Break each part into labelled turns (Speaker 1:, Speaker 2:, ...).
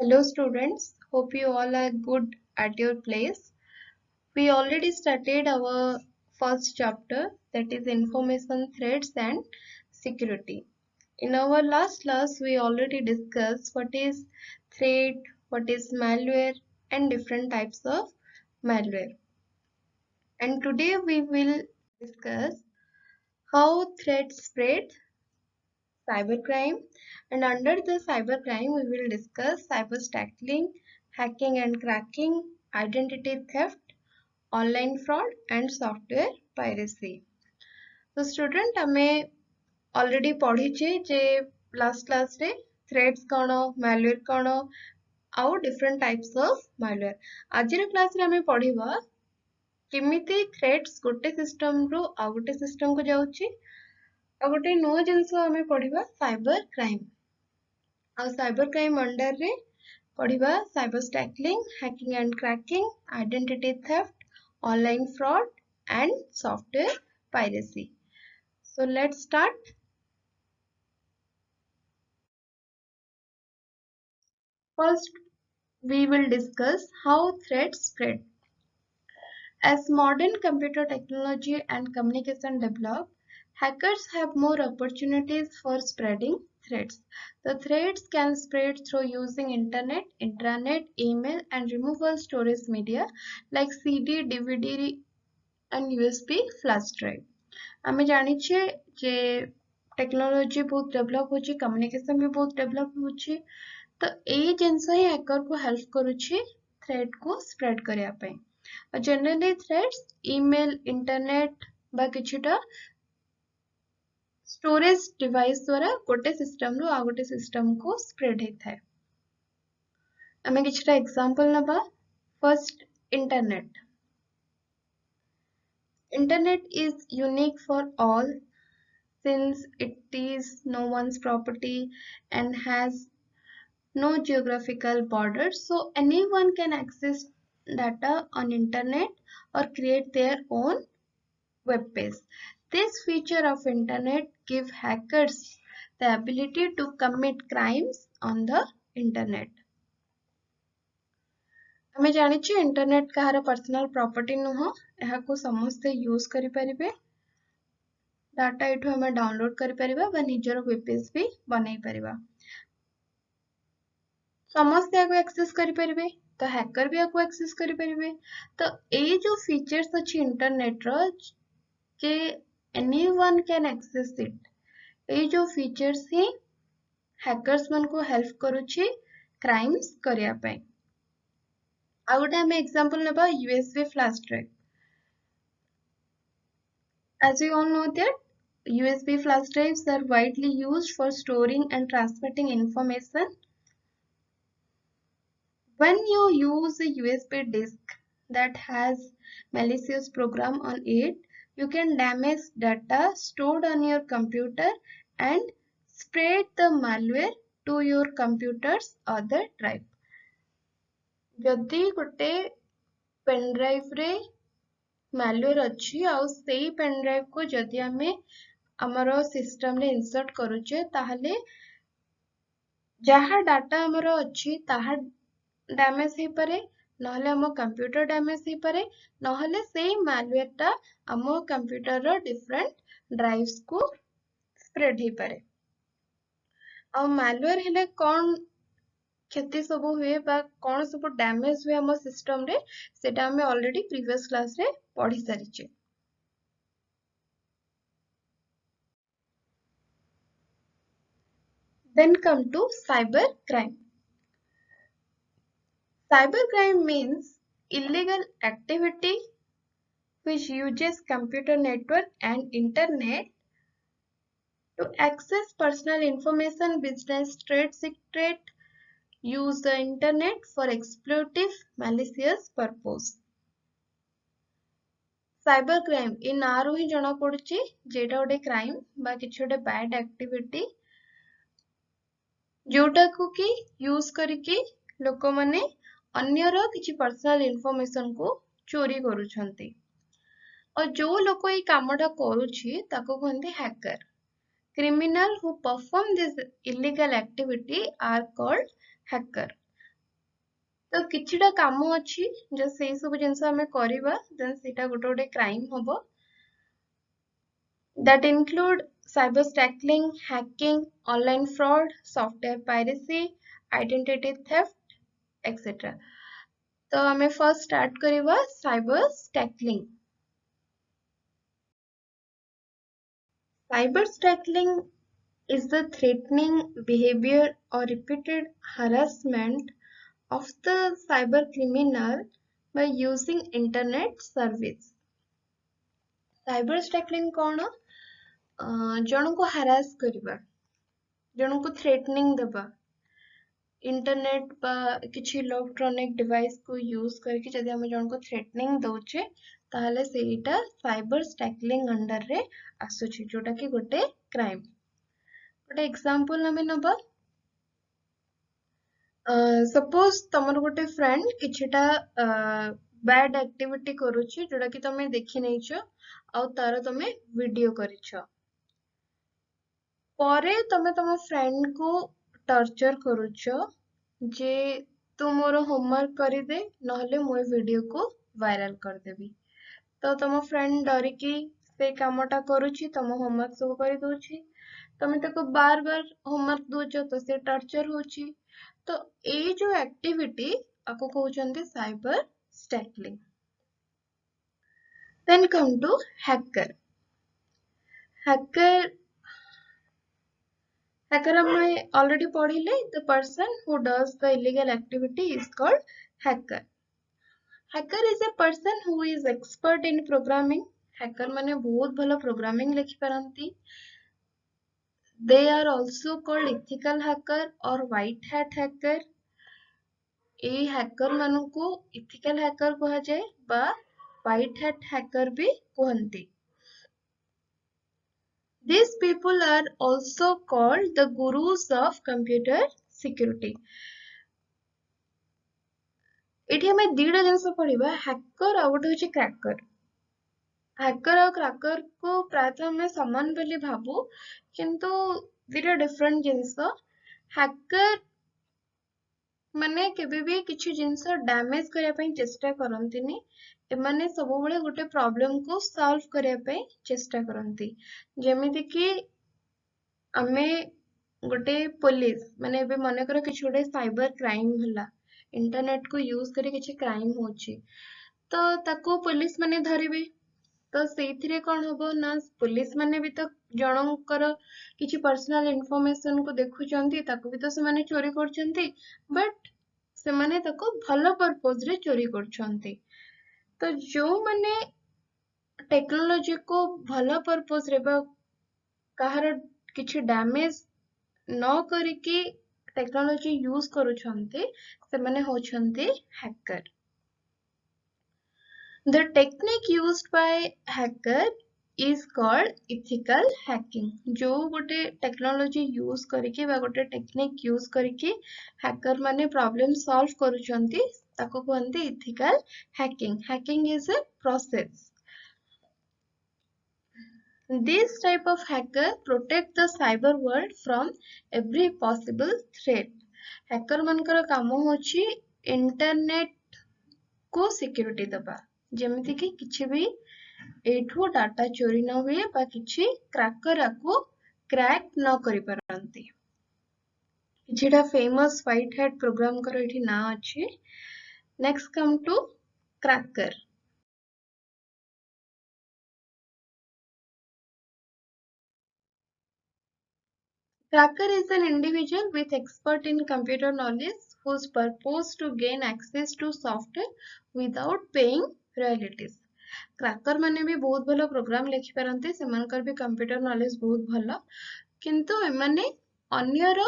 Speaker 1: Hello students, hope you all are good at your place. We already started our first chapter, that is information threats and security. In our last class we already discussed what is threat, what is malware and different types of malware. And today we will discuss how threats spread, cybercrime, and under the cybercrime we will discuss cyber tackling, hacking and cracking, identity theft, online fraud and software piracy. So student हमें already पढ़ीचे जे last class रे threats कौन malware कौन आउ different types of malware. आजिर class रे हमें पढ़ीबा किमिति threats गोटे system रो आउ गोटे system को जाउची ଆଉ ଗୋଟେ ନୂଆ ଜିନିଷ ଆମେ ପଢିବା ସାଇबर କ୍ରାଇମ ଆଉ ସାଇबर କ୍ରାଇମ ଅଣ୍ଡରରେ ପଢିବା cyber stalking hacking and cracking identity theft online fraud and software piracy. So let's start. First, we will discuss how threats spread. As modern computer technology and communication develop, hackers have more opportunities for spreading threats. The threats can spread through using internet, intranet, email, and removal storage media like CD, DVD, and USB flash drive. आमे जानिछे जे technology बहुत develop होची, communication भी बहुत develop होची, तो एई जिंस ही hacker को help करूची threat को स्प्रेड करिया पई. जनरली थ्रेट्स ईमेल, इंटरनेट बा किछिटा स्टोरेज डिवाइस द्वारा गोटे सिस्टम रो आ गोटे सिस्टम को स्प्रेड हेथाय. आमे किछिटा एग्जांपल नबा. First, internet. Internet is unique for all since it is no one's property and has no geographical borders, so anyone can access data on internet or create their own web page. This feature of internet give hackers the ability to commit crimes on the internet. आमे जानिछे internet कहार personal property नुह, एहाको समस्ते use करि परिबे. Data एठू हमें download करि परिबा बा निजर web page भी बनाई परिबा. समस्ते आको एक्सेस करि परिबे, तो हैकर भी आको एक्सेस करि परिबे. तो ए जो फीचर्स अछि इंटरनेट रो जे एनीवन कैन एक्सेस इट, ए जो फीचर्स ही हैकर्स मन को हेल्प करूछि क्राइम्स करिया पई. आ गोटे हम एग्जांपल नेबा USB flash drive. As we all know that USB flash drives are widely used for storing and transmitting information. When you use a USB disk that has malicious program on it, you can damage data stored on your computer and spread the malware to your computer's other drive. जदि गोटे pen drive रे malware अच्छी आउ सेई pen drive को जदि आमे हमरो सिस्टम रे इंसर्ट करूचे ताहले जहा डाटा हमरो अच्छी ताहा डैमेज हे पारे, नहले हम कंप्यूटर डैमेज हे पारे, नहले सेई malware टा हम कंप्यूटर रो डिफरेंट ड्राइव्स को स्प्रेड हे पारे. आ malware हेले कोन क्षति सब हुए बा कोन सब डैमेज हुए हम सिस्टम रे, सेटा हमें ऑलरेडी प्रीवियस क्लास रे पढ़ी सारिचे. Then come to cyber crime. Cyber crime means illegal activity which uses computer network and internet to access personal information, business, trade secret, use the internet for exploitive, malicious purpose. Cyber crime in आरो ही जना पड़ुची जेटा गोटे crime बा किछि गोटे bad activity जोटा को कि use करिकि लोक माने अन्यर किछि पर्सनल इन्फॉर्मेशन को चोरी करूछंती. और जो लोक ई कामटा करूछि ताको कहंती hacker. Criminal who perform this illegal activity are called hacker. तो किछिटा काम अछि जो सेई सब जिंस हमें करिबा देन सेटा गोटे गोटे क्राइम होबो that include cyber tackling, hacking, online fraud, software piracy, identity theft, etc. तो हमें फर्स्ट स्टार्ट करिबा cyber tackling. Cyber tackling is the threatening behavior or repeated harassment of the cyber criminal by using internet service. Cyber tackling कौन? जन को harass करिबा, जन को threatening दबा, इंटरनेट बा किछि इलेक्ट्रॉनिक डिवाइस को यूज करके जदि हम जन को थ्रेटनिंग दउचे ताहले सेटा साइबर टैकलिंग अंडर रे आसुची जोटा कि गोटे क्राइम. गोटे एग्जांपल हमें नबा. सपोज तमर गोटे फ्रेंड किछिटा बैड एक्टिविटी करूची जोटा कि तमे देखि नैचो आ तार तमे वीडियो करिछो. परे तमे तम फ्रेंड को टर्चर करूछो जे तू मोर होमवर्क करिदे नहले मो वीडियो को वायरल करदेबी. तो तम फ्रेंड डरिकी से कामटा करूची, तम होमवर्क सब करि दउची, तमे ताको बार बार होमवर्क दोचो तो से टर्चर होची. तो ए जो एक्टिविटी आपको कहउचंदी cyber stalking. Then come to hacker. Hacker हमें already पढ़िले. The person who does the illegal activity is called hacker. Hacker is a person who is expert in programming. Hacker माने बहुत भलो programming लिखि पारंती. They are also called ethical hacker or white hat hacker. A hacker मानको ethical hacker कहा जाए बा white hat hacker भी कहंती. These people are also called the gurus of computer security. एठी हमें दीटा जिनस पढ़िबा, हैकर आ गोटे होची क्रैकर. हैकर और क्रैकर को प्रायतः हमें समान बोली भाबू किंतु दीटा डिफरेंट जिनस. हैकर माने केबे भी किछि जिनस डैमेज करिया पई चेष्टा करंतिनी. एमाने सब बेले गोटे प्रॉब्लम को सॉल्व करिया पई चेष्टा करंती. जेमिति कि आमे गोटे पुलिस माने एबे मने करो किछि गोटे साइबर क्राइम होला, इंटरनेट को यूज करी किछि क्राइम होची, तो ताको पुलिस माने धरिबे. तो सेइथिरे कोन होबो ना पुलिस माने भी तो जनकर किछि पर्सनल इन्फॉर्मेशन को देखुचंती, ताको भी तो से माने चोरी करचंती, बट से माने ताको भलो पर्पस रे चोरी करचंती. तो जो माने टेक्नोलॉजी को भलो पर्पस रे बा काहर किछि डैमेज न करिकी टेक्नोलॉजी यूज करूछंती से माने होछंती hacker. The technique used by hacker is called ethical hacking. जो गोटे टेक्नोलॉजी यूज करिके बा गोटे टेक्निक यूज करिके हैकर माने प्रॉब्लम सॉल्व करूछंती ताको कहंती ethical hacking. Hacking is a process. This type of hacker protect the cyber world from every possible threat. Hacker मनकर काम होची इंटरनेट को सिक्योरिटी दबा, जेमिति कि किछि भी एठो डाटा चोरी न हुए बा किछि क्रैकर आको क्रैक न करि परंती. किछिटा फेमस व्हाइट हैट प्रोग्राम करो एठी ना अछि. Next come to cracker. Cracker is an individual with expert in computer knowledge whose purpose to gain access to software without paying royalties. Cracker माने भी बहुत भलो प्रोग्राम लिखि पारंते, सेमानकर भी कंप्यूटर नॉलेज बहुत भलो, किंतु एमाने अन्यर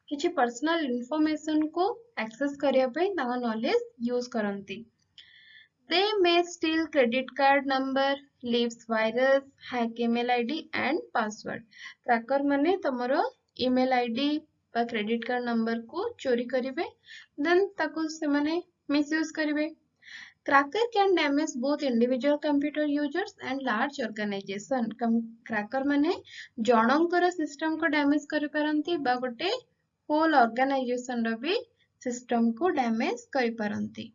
Speaker 1: किछि पर्सनल इन्फॉर्मेशन को एक्सेस करिया पई ताहा नॉलेज यूज करंती. They may steal credit card number, leaves virus, hack email ID and password. Cracker माने तमरो email ID बा credit card number को चोरी करिवे, then ताको से माने misuse करिवे. Cracker can damage both individual computer users and large organization. Cracker माने जनंकर सिस्टम को डैमेज करि पारंती बा गोटे होल ऑर्गेनाइजेशन रो भी सिस्टम को डैमेज करि पारंती।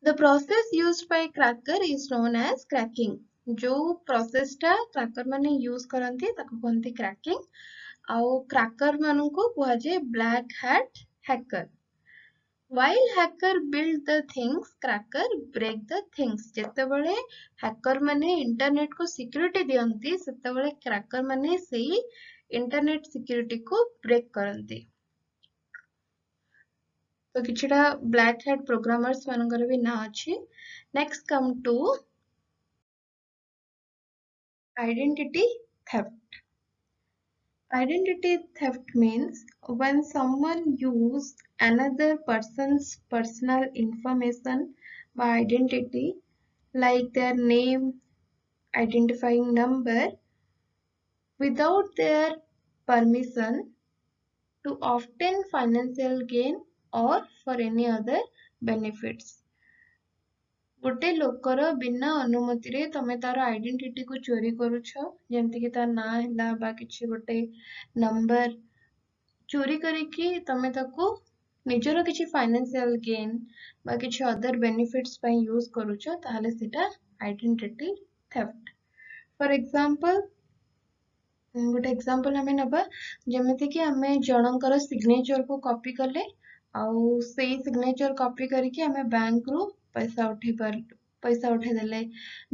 Speaker 1: The process used by cracker is known as cracking. जो प्रोसेस टा क्रैकर माने यूज करंती ताको कहंती क्रैकिंग आउ क्रैकर मानु को कुहा जे black hat hacker. While hacker build the things, cracker break the things. जेतेबेले हैकर माने इंटरनेट को सिक्योरिटी दियंती सेतेबेले क्रैकर माने सेही इंटरनेट सिक्योरिटी को ब्रेक करंती। तो किछिटा ब्लैक हैट प्रोग्रामर्स मानकर भी ना अछि। Next come to identity theft. Identity theft means when someone uses another person's personal information by identity like their name, identifying number without their permission to obtain financial gain or for any other benefits. गोटे लोकर बिना अनुमति रे तमे तार identity को चोरी करूछ जेमति कि तार ना हैला बा किछि गोटे नंबर चोरी करिकी तमे ताको निजर किछि फाइनेंशियल गेन बा किछि अदर बेनिफिट्स पय यूज करूछ ताहले सेटा आइडेंटिटी थेफ्ट। फॉर एग्जांपल गोटे एग्जांपल हमें नबा जेमति कि हमें जनकर सिग्नेचर को कॉपी करले आउ सेही सिग्नेचर कॉपी करिकी हमें बैंक रु पैसा उठे देले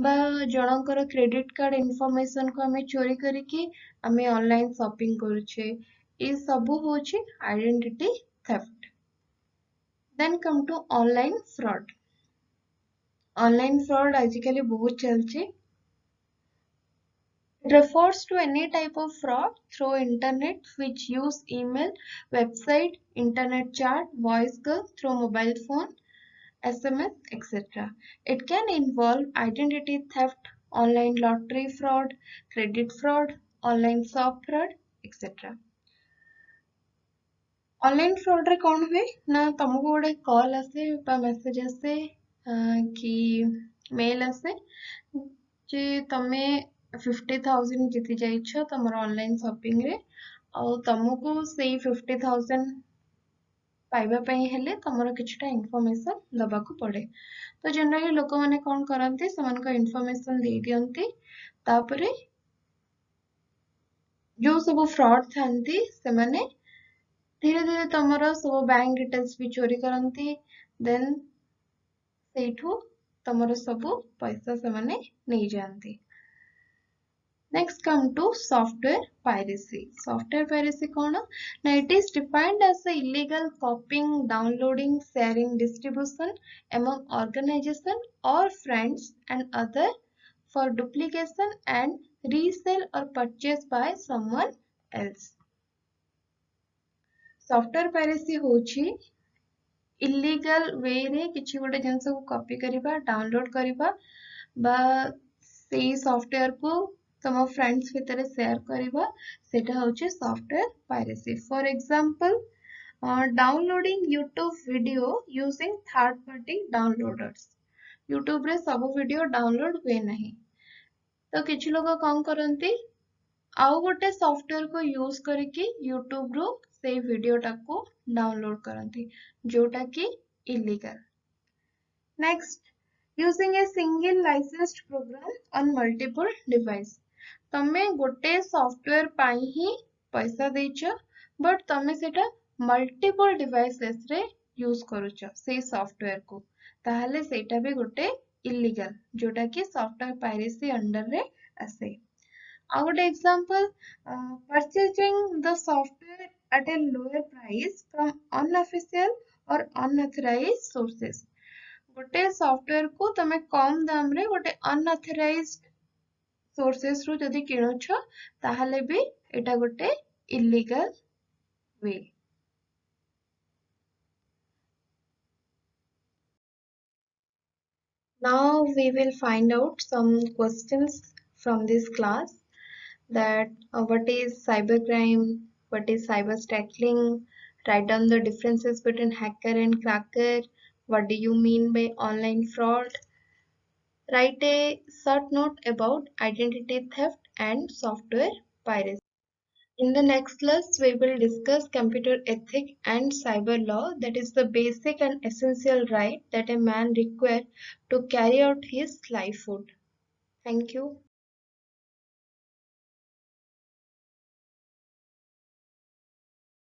Speaker 1: बा जनकर क्रेडिट कार्ड इन्फॉर्मेशन को हमें चोरी करिकी हमें ऑनलाइन शॉपिंग करूछे ए सब होची identity theft. Then come to online fraud. Online fraud आजिकली बहुत चलचे। It refers to any type of fraud through internet which use email, website, internet chat, voice call, through mobile phone, SMS, etc. It can involve identity theft, online lottery fraud, credit fraud, online shop fraud, etc. Online fraud रे कौन हुए ना तुमको गोटे call आसे बा message आसे कि मेल आसे जे तमे 50,000 जीति जाइछ तमर ऑनलाइन शॉपिंग रे और तुमको से 50,000 पाइबा पई हेले तमरो किछटा इन्फॉर्मेशन दबा को पड़े। तो जनरली लोक माने कोन करंती समान को इन्फॉर्मेशन दे दियंती तापरे जो सब फ्रॉड थांती से माने धीरे धीरे तमरो सब बैंक डिटेल्स भी चोरी करंती देन सेठू तमरो सब पैसा से माने नहीं जानती। Next come to software piracy. Software piracy कौन? Now it is defined as the illegal copying, downloading, sharing, distribution among organization or friends and other for duplication and resale or purchase by someone else. Software piracy होची illegal way रे किछि गोटे जिनस को copy करिबा, download करिबा बा सेही software को तम फ्रेंड्स भितर शेयर करिबा सेटा होचे software piracy. For example downloading YouTube video using third party downloaders. YouTube रे सब वीडियो डाउनलोड हुए नहीं तो किछि लोग कौन करंती आउ गोटे सॉफ्टवेयर को यूज करके यूट्यूब रो से वीडियोटा को डाउनलोड करंती जोटा कि illegal. Next using a single licensed program on multiple device. तमे गोटे सॉफ्टवेयर पाई ही पैसा देछ बट तमे सेटा मल्टीपल डिवाइसेस रे यूज करूछ से सॉफ्टवेयर को ताहले सेटा भी गोटे इलीगल जोटा कि सॉफ्टवेयर पायरेसी अंडर रे आसे। I would example purchasing the software at a lower price from unofficial or unauthorized sources. गोटे सॉफ्टवेयर को तमे कम दाम रे गोटे अनऑथराइज्ड सोर्सेस रु जदी किनुछ ताहले भी एटा गोटे illegal way. Now we will find out some questions from this class. That what is cybercrime, what is cyber tackling, write down the differences between hacker and cracker, what do you mean by online fraud, write a short note about identity theft and software piracy. In the next class, we will discuss computer ethic and cyber law, that is the basic and essential right that a man requires to carry out his livelihood. Thank you.